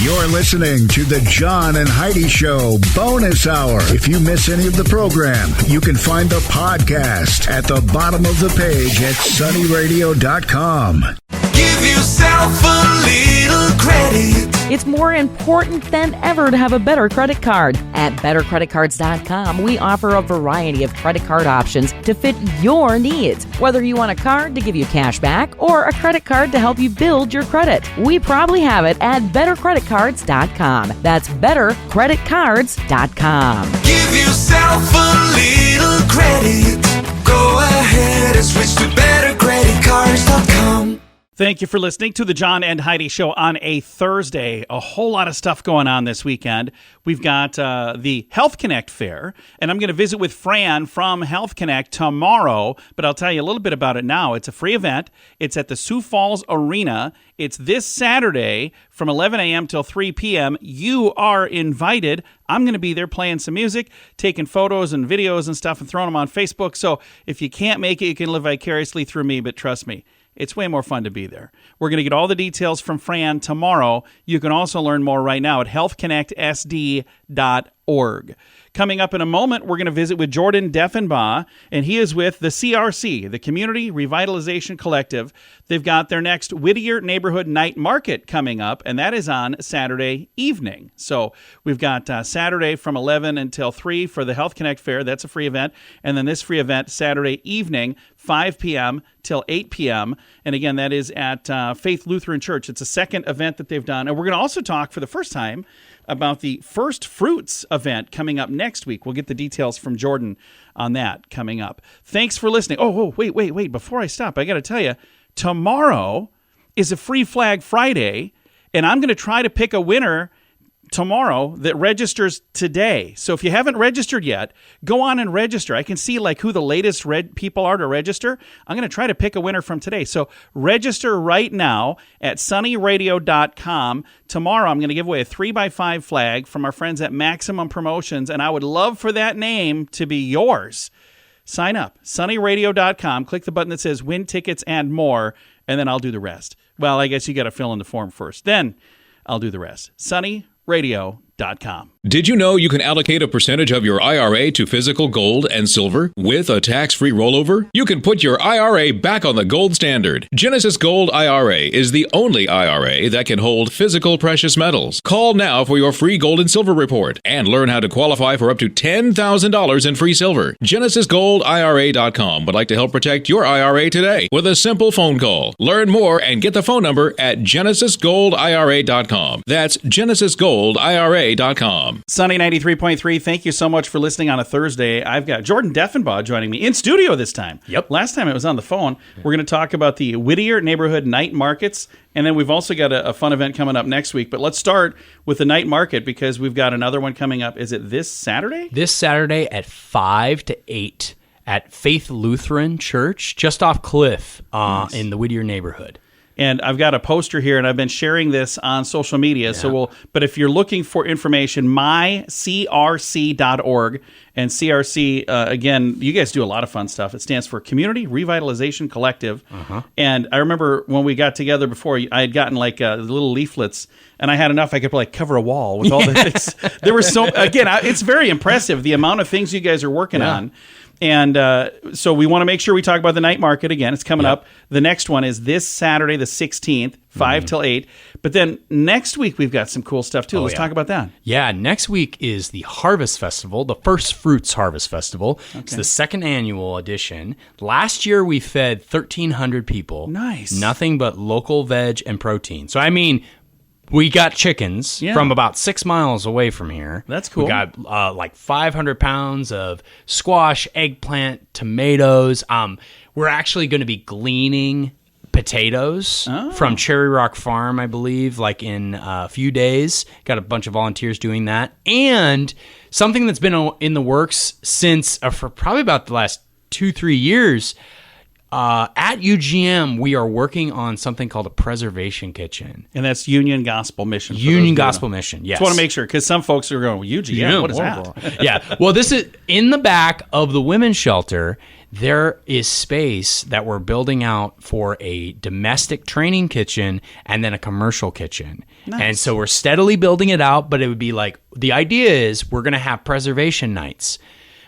You're listening to the John and Heidi Show Bonus Hour. If you miss any of the program, you can find the podcast at the bottom of the page at sunnyradio.com. Give yourself a little credit. It's more important than ever to have a better credit card. At bettercreditcards.com, we offer a variety of credit card options to fit your needs. Whether you want a card to give you cash back or a credit card to help you build your credit, we probably have it at bettercreditcards.com. That's bettercreditcards.com. Give yourself a little credit. Go ahead and switch to bettercreditcards.com. Thank you for listening to the John and Heidi Show on a Thursday. A whole lot of stuff going on this weekend. We've got the Health Connect Fair, and I'm going to visit with Fran from Health Connect tomorrow, but I'll tell you a little bit about it now. It's a free event. It's at the Sioux Falls Arena. It's this Saturday from 11 a.m. till 3 p.m. You are invited. I'm going to be there playing some music, taking photos and videos and stuff and throwing them on Facebook. So if you can't make it, you can live vicariously through me, but trust me, it's way more fun to be there. We're going to get all the details from Fran tomorrow. You can also learn more right now at healthconnectsd.org. Coming up in a moment, we're going to visit with Jordan Deffenbaugh, and he is with the CRC, the Community Revitalization Collective. They've got their next Whittier Neighborhood Night Market coming up, and that is on Saturday evening. So we've got Saturday from 11 until 3 for the Health Connect Fair. That's a free event. And then this free event Saturday evening, 5 p.m. till 8 p.m. And again, that is at Faith Lutheran Church. It's a second event that they've done. And we're going to also talk for the first time about the First Fruits event coming up next week. We'll get the details from Jordan on that coming up. Thanks for listening. Oh, wait. Before I stop, I got to tell you, tomorrow is a Free Flag Friday, and I'm going to try to pick a winner tomorrow that registers today. So if you haven't registered yet, go on and register. I can see who the latest people are to register. I'm going to try to pick a winner from today. So register right now at sunnyradio.com. Tomorrow I'm going to give away a 3x5 flag from our friends at Maximum Promotions, and I would love for that name to be yours. Sign up, sunnyradio.com. Click the button that says win tickets and more, and then I'll do the rest. Well, I guess you got to fill in the form first. Then I'll do the rest. sunnyradio.com. Did you know you can allocate a percentage of your IRA to physical gold and silver with a tax-free rollover? You can put your IRA back on the gold standard. Genesis Gold IRA is the only IRA that can hold physical precious metals. Call now for your free gold and silver report and learn how to qualify for up to $10,000 in free silver. GenesisGoldIRA.com would like to help protect your IRA today with a simple phone call. Learn more and get the phone number at GenesisGoldIRA.com. That's GenesisGoldIRA.com. Sunny 93.3, thank you so much for listening on a Thursday. I've got Jordan Deffenbaugh joining me in studio this time. Yep. Last time it was on the phone. We're going to talk about the Whittier Neighborhood Night Markets, and then we've also got a fun event coming up next week. But let's start with the night market because we've got another one coming up. Is it this Saturday? This Saturday at 5 to 8 at Faith Lutheran Church, just off Cliff Nice. In the Whittier neighborhood. And I've got a poster here, and I've been sharing this on social media. Yeah. But if you're looking for information, mycrc.org. And CRC, again, you guys do a lot of fun stuff. It stands for Community Revitalization Collective. Uh-huh. And I remember when we got together before, I had gotten little leaflets, and I had enough I could cover a wall with all the things. There were it's very impressive, the amount of things you guys are working on. And so we want to make sure we talk about the night market again. It's coming up. The next one is this Saturday, the 16th, 5 till 8. But then next week, we've got some cool stuff, too. Let's talk about that. Yeah, next week is the Harvest Festival, the First Fruits Harvest Festival. Okay. It's the second annual edition. Last year, we fed 1,300 people. Nice. Nothing but local veg and protein. So, we got chickens from about 6 miles away from here. That's cool. We got 500 pounds of squash, eggplant, tomatoes. We're actually going to be gleaning potatoes from Cherry Rock Farm, I believe, in a few days. Got a bunch of volunteers doing that. And something that's been in the works since for probably about the last 2-3 years, At UGM, we are working on something called a preservation kitchen. And that's Union Gospel Mission. Union Gospel Mission, yes. Just want to make sure, because some folks are going, UGM, what is that? Yeah. Well, this is in the back of the women's shelter. There is space that we're building out for a domestic training kitchen and then a commercial kitchen. Nice. And so we're steadily building it out, but it would be like, the idea is we're going to have preservation nights.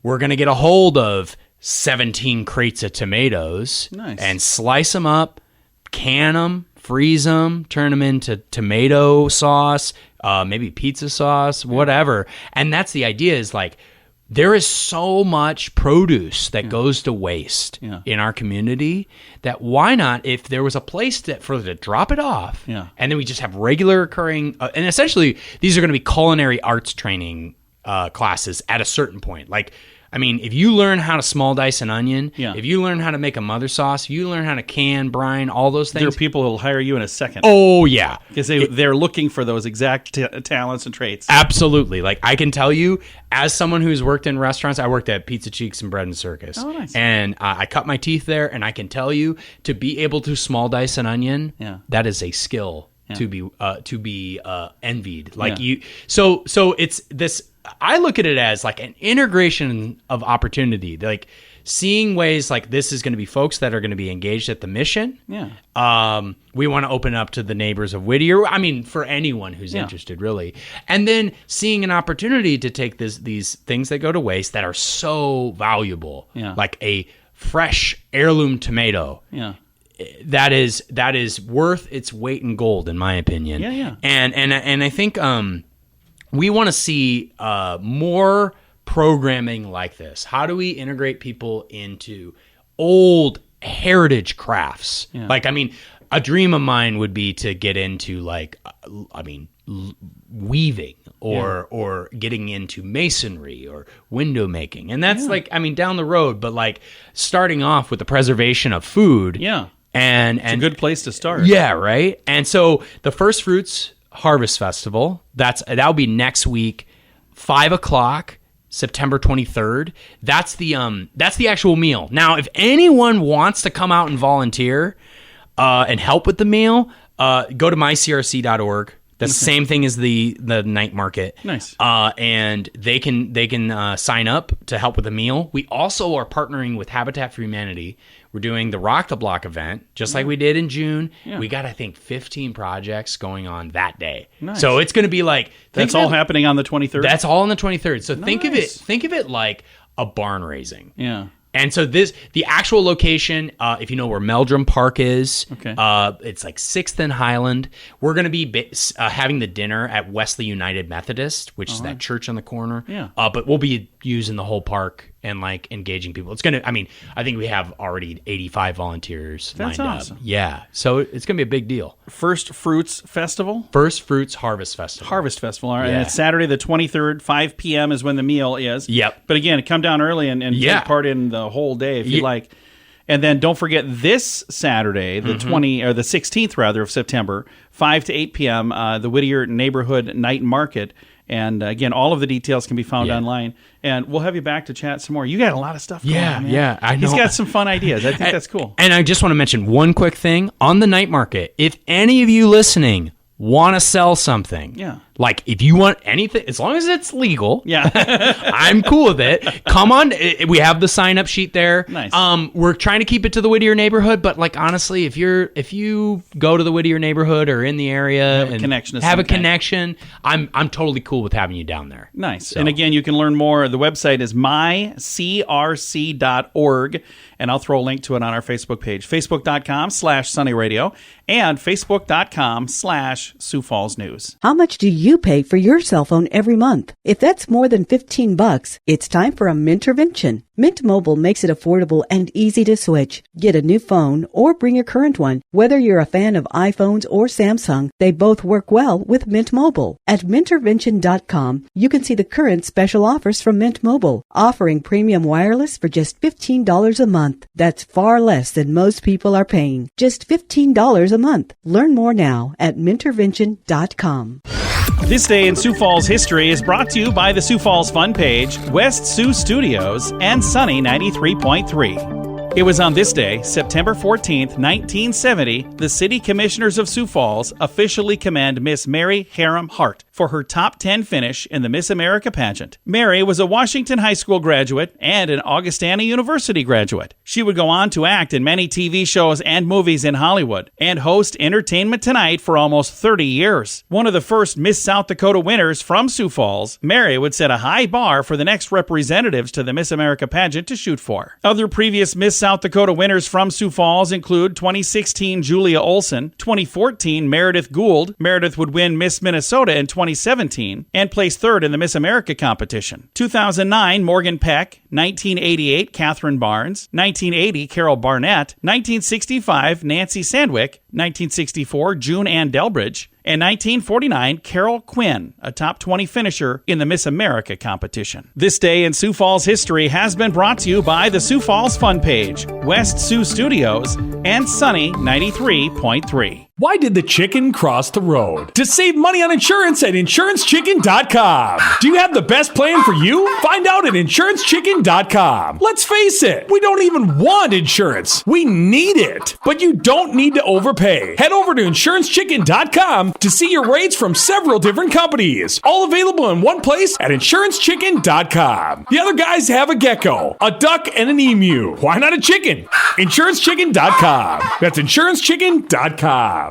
We're going to get a hold of 17 crates of tomatoes and slice them up, can them, freeze them, turn them into tomato sauce, maybe pizza sauce, whatever. And that's the idea, is like, there is so much produce that goes to waste in our community that why not, if there was a place to drop it off, and then we just have regular occurring, and essentially these are going to be culinary arts training classes at a certain point. Like, I mean, if you learn how to small dice an onion, if you learn how to make a mother sauce, if you learn how to can, brine, all those things. There are people who will hire you in a second. Oh, yeah. Because they're looking for those exact talents and traits. Absolutely. Like, I can tell you, as someone who's worked in restaurants, I worked at Pizza Cheeks and Bread and Circus. Oh, nice. And I cut my teeth there, and I can tell you, to be able to small dice an onion, that is a skill to be envied. Like so it's this. I look at it as like an integration of opportunity, like seeing ways like this is going to be folks that are going to be engaged at the mission. We want to open up to the neighbors of Whittier. I mean, for anyone who's interested, really. And then seeing an opportunity to take these things that go to waste that are so valuable, like a fresh heirloom tomato. That is worth its weight in gold, in my opinion. And I think we want to see more programming like this. How do we integrate people into old heritage crafts? Like, I mean, a dream of mine would be to get into weaving or getting into masonry or window making. And that's down the road, but like starting off with the preservation of food. And it's a good place to start. Yeah, right. And so the First Fruits Harvest Festival, that'll be next week, 5:00, September 23rd. That's the actual meal. Now, if anyone wants to come out and volunteer and help with the meal, go to mycrc.org. That's the same thing as the night market. Nice. And they can sign up to help with the meal. We also are partnering with Habitat for Humanity. We're doing the Rock the Block event, just like we did in June. We got, I think, 15 projects going on that day. Nice. So it's going to be like... That's all happening on the 23rd? That's all on the 23rd. So think of it like a barn raising. And so the actual location, if you know where Meldrum Park is, it's like 6th and Highland. We're going to be having the dinner at Wesley United Methodist, which is that church on the corner. But we'll be using the whole park and like engaging people. It's going to, I think we have already 85 volunteers lined up. Awesome. Yeah. So it's going to be a big deal. First Fruits Festival? First Fruits Harvest Festival. Harvest Festival. All right. And it's Saturday the 23rd, 5 p.m. is when the meal is. Yep. But again, come down early and take part in the whole day if you like. And then don't forget this Saturday, the 16th rather of September, 5 to 8 p.m., the Whittier Neighborhood Night Market. And again, all of the details can be found online. And we'll have you back to chat some more. You got a lot of stuff going on, man. Yeah, I know. He's got some fun ideas. I think that's cool. And I just want to mention one quick thing. On the night market, if any of you listening want to sell something, like if you want anything, as long as it's legal, I'm cool with it. Come on, we have the sign up sheet there. Nice. We're trying to keep it to the Whittier neighborhood, but like honestly, if you go to the Whittier neighborhood or in the area and have a connection, I'm totally cool with having you down there. Nice. So. And again, you can learn more. The website is mycrc.org, and I'll throw a link to it on our Facebook page, facebook.com/sunnyradio and facebook.com/Sioux Falls News. How much do you pay for your cell phone every month? If that's more than $15, it's time for a Mintervention. Mint Mobile makes it affordable and easy to switch. Get a new phone or bring your current one. Whether you're a fan of iPhones or Samsung, they both work well with Mint Mobile. At Mintervention.com, you can see the current special offers from Mint Mobile, offering premium wireless for just $15 a month. That's far less than most people are paying. Just $15 a month. Learn more now at Mintervention.com. This Day in Sioux Falls History is brought to you by the Sioux Falls Fun Page, West Sioux Studios, and Sunny 93.3. It was on this day, September 14th, 1970, the City Commissioners of Sioux Falls officially commend Miss Mary Harum Hart for her top 10 finish in the Miss America pageant. Mary was a Washington High School graduate and an Augustana University graduate. She would go on to act in many TV shows and movies in Hollywood and host Entertainment Tonight for almost 30 years. One of the first Miss South Dakota winners from Sioux Falls, Mary would set a high bar for the next representatives to the Miss America pageant to shoot for. Other previous Miss South Dakota winners from Sioux Falls include 2016 Julia Olson, 2014 Meredith Gould. Meredith would win Miss Minnesota in 2017 and place third in the Miss America competition. 2009 Morgan Peck, 1988 Catherine Barnes, 1980 Carol Barnett, 1965 Nancy Sandwick, 1964 June Ann Delbridge, and 1949, Carol Quinn, a top 20 finisher in the Miss America competition. This day in Sioux Falls history has been brought to you by the Sioux Falls Fun Page, West Sioux Studios, and Sunny 93.3. Why did the chicken cross the road? To save money on insurance at InsuranceChicken.com. Do you have the best plan for you? Find out at InsuranceChicken.com. Let's face it, we don't even want insurance. We need it. But you don't need to overpay. Head over to InsuranceChicken.com to see your rates from several different companies. All available in one place at InsuranceChicken.com. The other guys have a gecko, a duck, and an emu. Why not a chicken? InsuranceChicken.com. That's InsuranceChicken.com.